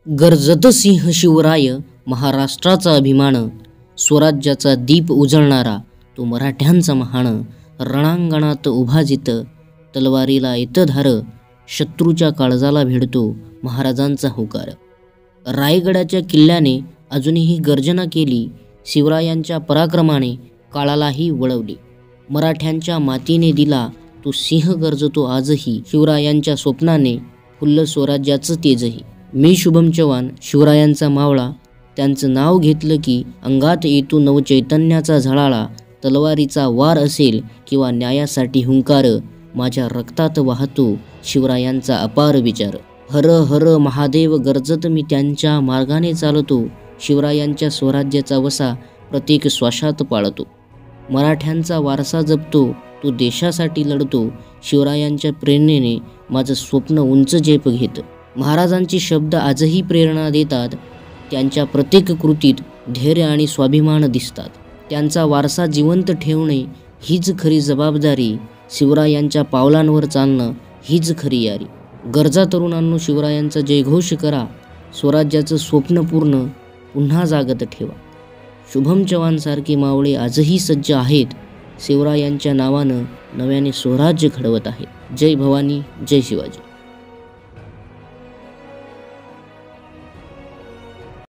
गर्जत सिंह शिवराय, महाराष्ट्राचा अभिमान, स्वराज्याचा दीप उजळणारा तो मराठ्यांचा महान. रणांगणात उभा जित, तलवारीला येतं धार, शत्रूच्या काळजाला भिडतो महाराजांचा हुकार. रायगडाच्या किल्ल्याने अजूनही गर्जना केली, शिवरायांच्या पराक्रमाने काळालाही वळवली. मराठ्यांच्या मातीने दिला तो सिंह गरजतो आजही, शिवरायांच्या स्वप्नाने फुललं स्वराज्याचं तेजही. मी शुभम चव्हाण, शिवरायांचा मावळा. त्यांचं नाव घेतलं की अंगात येतो नवचैतन्याचा झळाळा. तलवारीचा वार असेल किंवा न्यायासाठी हुंकार, माझ्या रक्तात वाहतो शिवरायांचा अपार विचार. हर हर महादेव गरजत मी त्यांच्या मार्गाने चालतो, शिवरायांच्या स्वराज्याचा वसा प्रत्येक श्वासात पाळतो. मराठ्यांचा वारसा जपतो, तो देशासाठी लढतो, शिवरायांच्या प्रेरणेने माझं स्वप्न उंच झेप घेतं. महाराजांचे शब्द आजही प्रेरणा देतात, त्यांच्या प्रत्येक कृतीत धैर्य आणि स्वाभिमान दिसतात. त्यांचा वारसा जिवंत ठेवणे हीच खरी जबाबदारी, शिवरायांच्या पावलांवर चालणं हीच खरी यारी. गरजा तरुणांनो, शिवरायांचा जयघोष करा, स्वराज्याचं स्वप्न पूर्ण पुन्हा जागत ठेवा. शुभम चव्हाणसारखे मावळे आजही सज्ज आहेत, शिवरायांच्या नावानं नव्याने स्वराज्य घडवत आहेत. जय भवानी, जय शिवाजी.